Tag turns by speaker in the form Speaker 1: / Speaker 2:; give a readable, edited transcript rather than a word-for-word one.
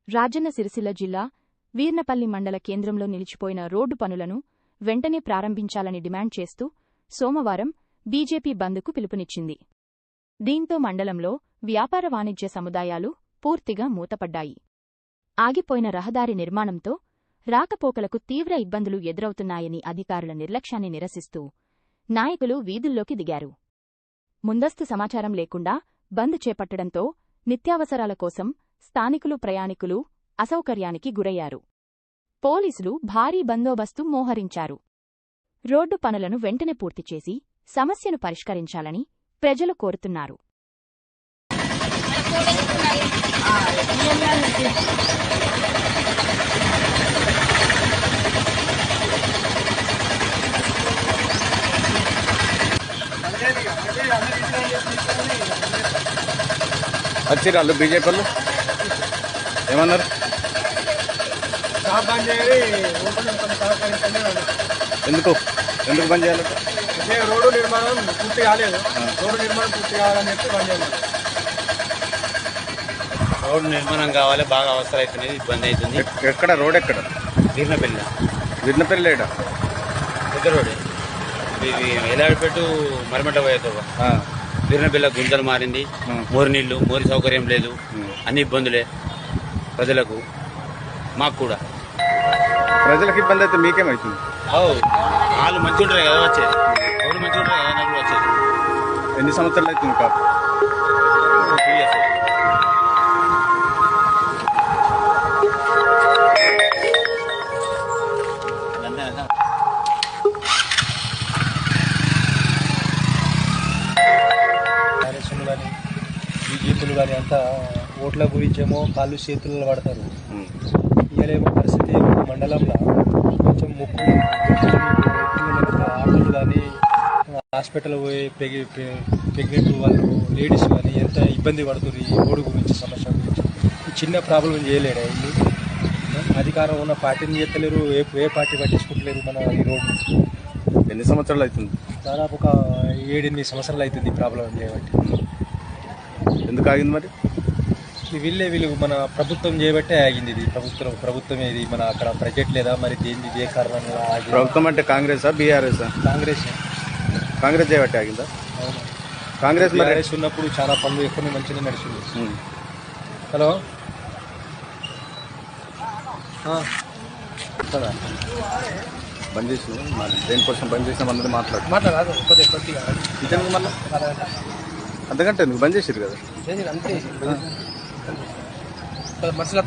Speaker 1: రాజన్న సిరిసిల్ల జిల్లా వీర్నపల్లి మండల కేంద్రంలో నిలిచిపోయిన రోడ్డు పనులను వెంటనే ప్రారంభించాలని డిమాండ్ చేస్తూ సోమవారం బీజేపీ బంద్కు పిలుపునిచ్చింది. దీంతో మండలంలో వ్యాపార వాణిజ్య సముదాయాలు పూర్తిగా మూతపడ్డాయి. ఆగిపోయిన రహదారి నిర్మాణంతో రాకపోకలకు తీవ్ర ఇబ్బందులు ఎదురవుతున్నాయని అధికారుల నిర్లక్ష్యాన్ని నిరసిస్తూ నాయకులు వీధుల్లోకి దిగారు. ముందస్తు సమాచారం లేకుండా బంద్ చేపట్టడంతో నిత్యావసరాల కోసం స్థానికులు ప్రయాణికులు అసౌకర్యానికి గురయ్యారు. పోలీసులు భారీ బందోబస్తు మోహరించారు. రోడ్డు పనులను వెంటనే పూర్తిచేసి సమస్యను పరిష్కరించాలని ప్రజలు కోరుతున్నారు.
Speaker 2: వచ్చిరాళ్ళు బీజేపీ వాళ్ళు ఏమన్నారు? ఎందుకు బంద్ చేయాలి?
Speaker 3: రోడ్డు నిర్మాణం పూర్తి కాలేదు. రోడ్డు నిర్మాణం పూర్తి కావాలని చెప్పి బంద్ చేయాలి.
Speaker 4: రోడ్డు నిర్మాణం కావాలి, బాగా అవసరం అవుతుంది, ఇబ్బంది అవుతుంది.
Speaker 2: ఎక్కడ రోడ్ ఎక్కడ? వీర్నపల్లి
Speaker 4: పెద్ద రోడ్డు ఇది ఎలాడిపెట్టు మరిమట్ల పోయేతో వీర్నపల్లి గుంతలు మారింది. మోరి నీళ్లు, మోరి సౌకర్యం లేదు, అన్ని ఇబ్బందులే ప్రజలకు, మాకు కూడా.
Speaker 2: ప్రజలకు ఇబ్బంది అయితే మీకేమవుతుంది?
Speaker 4: వాళ్ళు మంచిగా ఉంటారు కదా వచ్చేది, ఎవరు మంచిగా ఉంటారు కదా నాకు వచ్చేది.
Speaker 2: ఎన్ని సంవత్సరాలు అవుతుంది కాపు?
Speaker 4: 2 years.
Speaker 3: కాంగ్రెస్లు కానీ బీజేపీలు కానీ అంతా ఓట్ల గురించేమో కాళ్ళు చేతుల్లో పడతారు. ఇయ్యలేమో పరిస్థితి మండలంలో కొంచెం ముక్కు ఆటోలు కానీ హాస్పిటల్ పోయి ప్రెగ్నెంట్ వాళ్ళు లేడీస్ కానీ ఎంత ఇబ్బంది పడుతుంది ఈ రోడ్డు గురించి, సమస్య గురించి. చిన్న ప్రాబ్లం చేయలేడు. ఇల్లు అధికారం ఉన్న పార్టీని చేస్తలేరు, ఏ పార్టీ పట్టించుకుంటలేరు మన ఈ రోడ్డు.
Speaker 2: ఎన్ని సంవత్సరాలు అవుతుంది?
Speaker 3: దాదాపు ఒక 7-8 సంవత్సరాలు అవుతుంది ఈ ప్రాబ్లం చేయబట్టి.
Speaker 2: ఎందుకు ఆగింది మరి?
Speaker 3: వీళ్ళు మన ప్రభుత్వం చేయబట్టే ఆగింది. ఇది ప్రభుత్వం ఇది మన అక్కడ బడ్జెట్ లేదా మరి దేని ఏ కారణంగా ఆగింది?
Speaker 2: ప్రభుత్వం అంటే కాంగ్రెసా బీఆర్ఎస్? కాంగ్రెస్ చేయబట్టే ఆగిందా?
Speaker 3: అవును,
Speaker 2: కాంగ్రెస్
Speaker 3: ఉన్నప్పుడు చాలా పనులు ఎక్కువ మంచిగా నడిచింది. హలో
Speaker 2: బంద్ చేసి దేనికోసం బంద్ చేసినాం అన్నది
Speaker 3: మాట్లాడరాదు.
Speaker 2: మళ్ళీ అంతకంటే నువ్వు బంద్ చేసారు కదా
Speaker 3: అంతే. మనుషులు